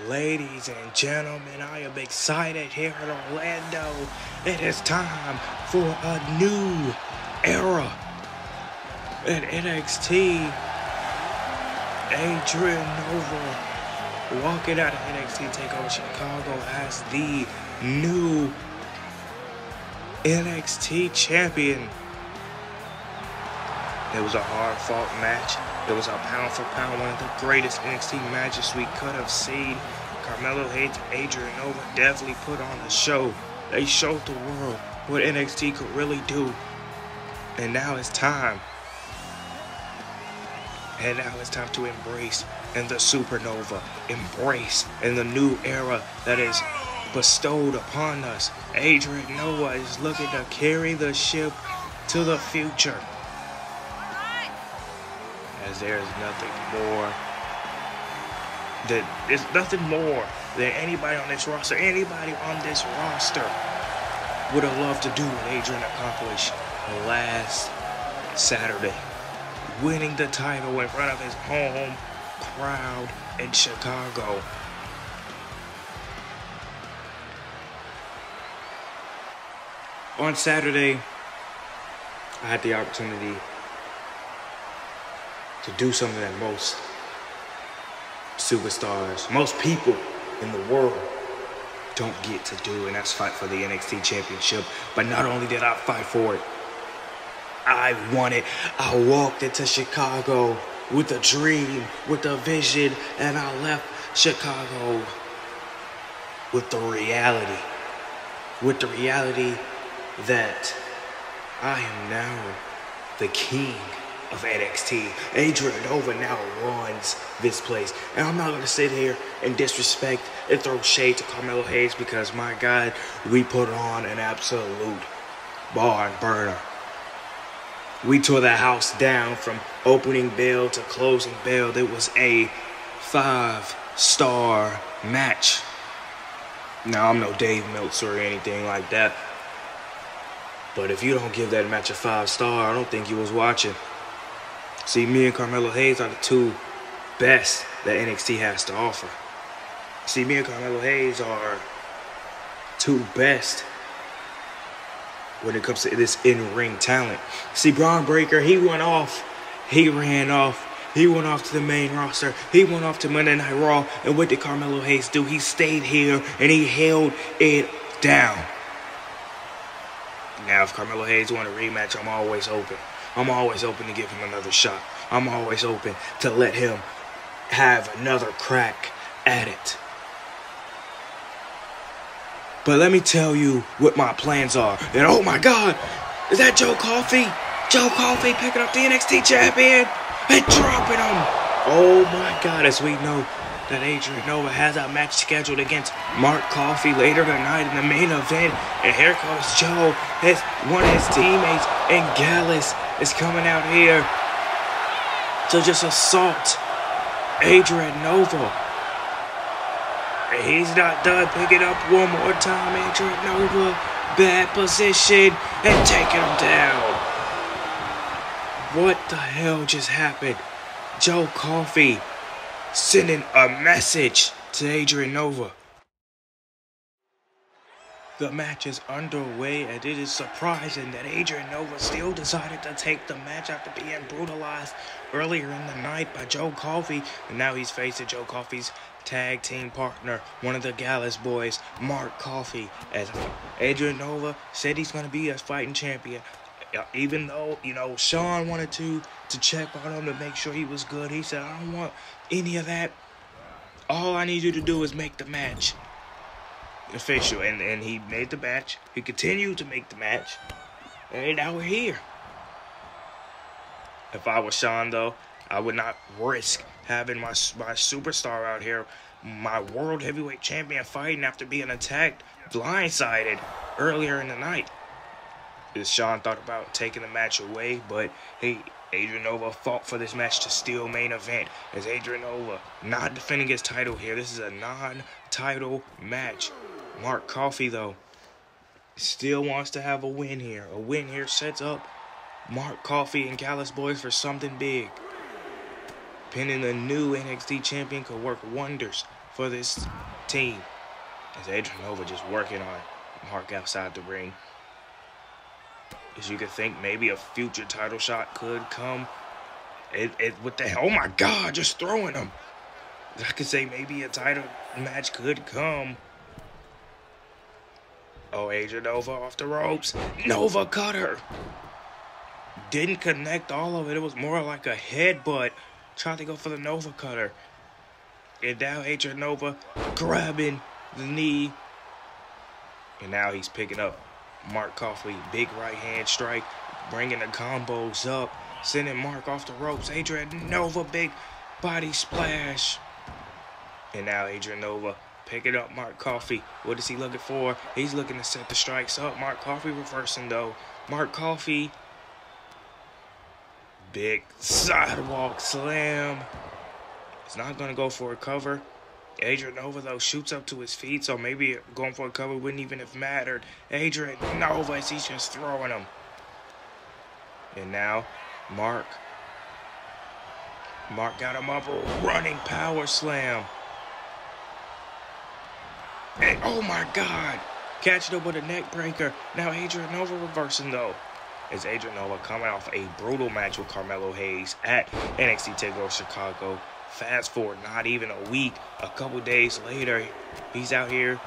Ladies and gentlemen, I am excited here in Orlando. It is time for a new era at NXT. Adrian Nova walking out of NXT TakeOver Chicago as the new NXT champion. It was a hard-fought match. It was a pound-for-pound, one of the greatest NXT matches we could have seen. Carmelo Hayes and Adrian Nova definitely put on a show. They showed the world what NXT could really do. And now it's time. And now it's time to embrace in the supernova. Embrace in the new era that is bestowed upon us. Adrian Nova is looking to carry the ship to the future. As there is nothing more than anybody on this roster would have loved to do what Adrian accomplished last Saturday, winning the title in front of his home crowd in Chicago. On Saturday, I had the opportunity to do something that most superstars, most people in the world don't get to do, and that's fight for the NXT Championship. But not only did I fight for it, I won it. I walked into Chicago with a dream, with a vision, and I left Chicago with the reality that I am now the king of NXT. Adrian Nova now runs this place. And I'm not going to sit here and disrespect and throw shade to Carmelo Hayes because, my God, we put on an absolute barn burner. We tore the house down from opening bell to closing bell. It was a 5-star match. Now, I'm no Dave Meltzer or anything like that. But if you don't give that match a 5-star, I don't think you was watching. See, me and Carmelo Hayes are the two best that NXT has to offer. See, me and Carmelo Hayes are two best when it comes to this in-ring talent. See, Braun Breaker, he went off. He ran off. He went off to the main roster. He went off to Monday Night Raw. And what did Carmelo Hayes do? He stayed here and he held it down. Now, if Carmelo Hayes want a rematch, I'm always open. I'm always open to give him another shot. I'm always open to let him have another crack at it. But let me tell you what my plans are. And oh my God, is that Joe Coffey? Joe Coffey picking up the NXT champion and dropping him. Oh my God, as we know that Adrian Nova has a match scheduled against Mark Coffey later tonight in the main event. And here comes Joe, one of his teammates, and Gallus is coming out here to just assault Adrian Nova. And he's not done. Picking up one more time. Adrian Nova, bad position, and taking him down. What the hell just happened? Joe Coffey sending a message to Adrian Nova. The match is underway, and it is surprising that Adrian Nova still decided to take the match after being brutalized earlier in the night by Joe Coffey. And now he's facing Joe Coffey's tag team partner, one of the Gallus boys, Mark Coffey. As Adrian Nova said he's going to be a fighting champion. Even though, Sean wanted to check on him to make sure he was good. He said, I don't want any of that. All I need you to do is make the match official. And he made the match. He continued to make the match. And now we're here. If I was Sean, though, I would not risk having my superstar out here, my world heavyweight champion, fighting after being attacked, blindsided earlier in the night. Sean thought about taking the match away, but hey, Adrian Nova fought for this match to steal main event. As Adrian Nova not defending his title here. This is a non-title match. Mark Coffey, though, still wants to have a win here. A win here sets up Mark Coffey and Gallus boys for something big. pinning the new NXT champion could work wonders for this team. As Adrian Nova just working on Mark outside the ring. As you could think, maybe a future title shot could come. What the hell? Oh my God, just throwing him. I could say maybe a title match could come. Oh, Adrian Nova off the ropes. Nova cutter. Didn't connect all of it. It was more like a headbutt. Tried to go for the Nova cutter. And now Adrian Nova grabbing the knee. And now he's picking up Mark Coffey. Big right hand strike. Bringing the combos up. Sending Mark off the ropes. Adrian Nova, big body splash. And now Adrian Nova picking up Mark Coffey. What is he looking for? He's looking to set the strikes up. Mark Coffey reversing though. Mark Coffey. Big sidewalk slam. He's not going to go for a cover. Adrian Nova, though, shoots up to his feet, so maybe going for a cover wouldn't even have mattered. Adrian Nova, he's just throwing him. And now, Mark got him up, running power slam. And, oh my God, catching up with a neck breaker. Now Adrian Nova reversing, though. As Adrian Nova coming off a brutal match with Carmelo Hayes at NXT TakeOver Chicago. Fast forward, not even a week, a couple days later, he's out here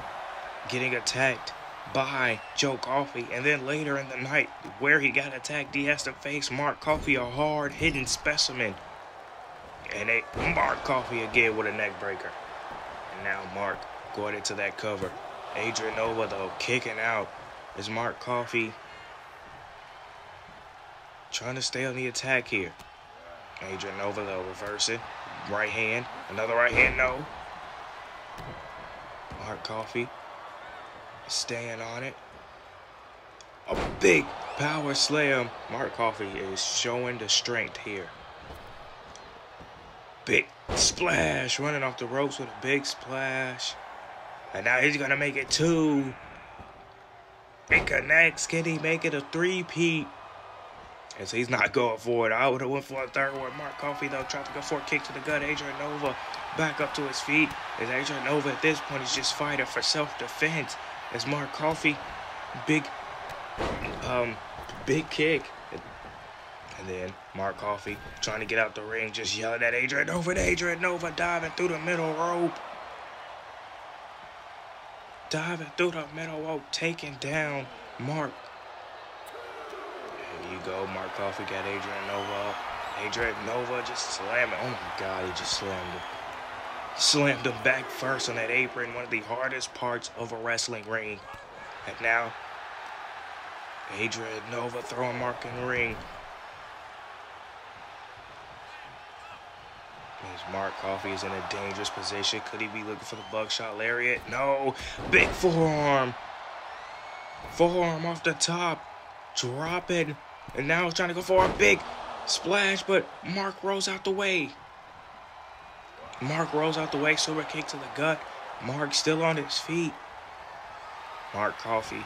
getting attacked by Joe Coffey. And then later in the night, where he got attacked, he has to face Mark Coffey, a hard-hitting specimen. And Mark Coffey again with a neck breaker. And now Mark going into that cover. Adrian Nova, though, kicking out as Mark Coffey trying to stay on the attack here. Adrian Nova, though, reversing. Right hand. Another right hand, no. Mark Coffey staying on it. A big power slam. Mark Coffey is showing the strength here. Big splash. Running off the ropes with a big splash. And now he's going to make it 2. It connects. Can he make it a 3-peat? And so he's not going for it. I would have went for a third one. Mark Coffey, though, tried to go for a kick to the gut. Adrian Nova back up to his feet. As Adrian Nova at this point is just fighting for self-defense. As Mark Coffey, big kick. And then Mark Coffey trying to get out the ring, just yelling at Adrian Nova. And Adrian Nova diving through the middle rope. Diving through the middle rope, taking down Mark. There you go. Mark Coffey got Adrian Nova up. Adrian Nova just slamming. Oh my God, he just slammed him. Slammed him back first on that apron. One of the hardest parts of a wrestling ring. And now, Adrian Nova throwing Mark in the ring. As Mark Coffey is in a dangerous position. Could he be looking for the buckshot lariat? No. Big forearm. Forearm off the top. Dropping. And now he's trying to go for a big splash, but Mark rolls out the way. Mark rolls out the way. Super kick to the gut. Mark still on his feet. Mark Coffey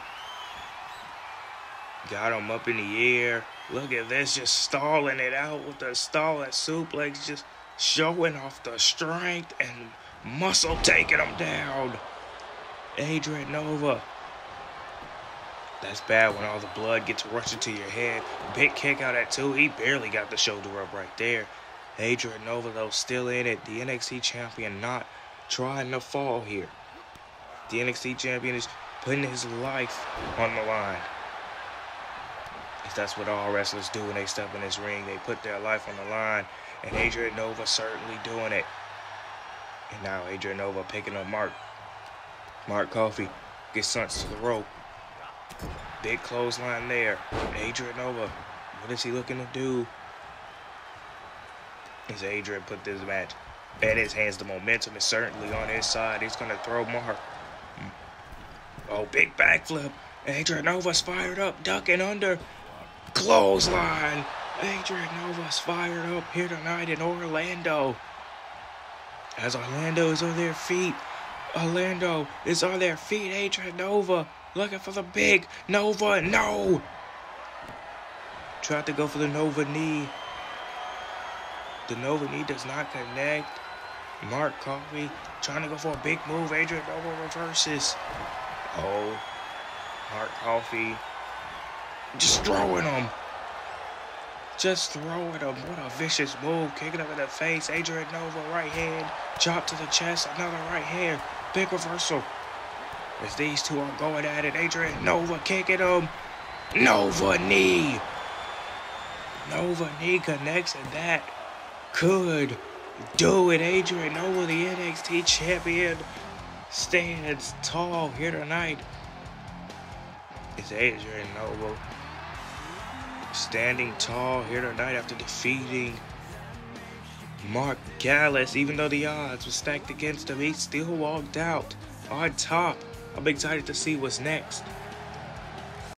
got him up in the air. Look at this, just stalling it out with the stalling suplex, just showing off the strength and muscle, taking him down. Adrian Nova. That's bad when all the blood gets rushing to your head. Big kick out at 2. He barely got the shoulder up right there. Adrian Nova, though, still in it. The NXT champion not trying to fall here. The NXT champion is putting his life on the line. That's what all wrestlers do when they step in this ring. They put their life on the line. And Adrian Nova certainly doing it. And now Adrian Nova picking up Mark. Mark Coffey gets sent to the rope. Big clothesline there. Adrian Nova, what is he looking to do? As Adrian put this match at his hands, the momentum is certainly on his side. He's going to throw Mark. Oh, big backflip. Adrian Nova's fired up, ducking under. Clothesline. Adrian Nova's fired up here tonight in Orlando. As Orlando is on their feet. Orlando is on their feet. Adrian Nova looking for the big Nova. No. Tried to go for the Nova knee. The Nova knee does not connect. Mark Coffey trying to go for a big move. Adrian Nova reverses. Oh, Mark Coffey just throwing him. Just throwing him. What a vicious move. Kicking him in the face. Adrian Nova right hand. Chop to the chest. Another right hand. Big reversal. As these two are going at it. Adrian Nova kicking him. Nova knee. Nova knee connects, and that could do it. Adrian Nova, the NXT champion, stands tall here tonight. It's Adrian Nova standing tall here tonight after defeating Mark Gallus. Even though the odds were stacked against him, he still walked out on top. I'm excited to see what's next.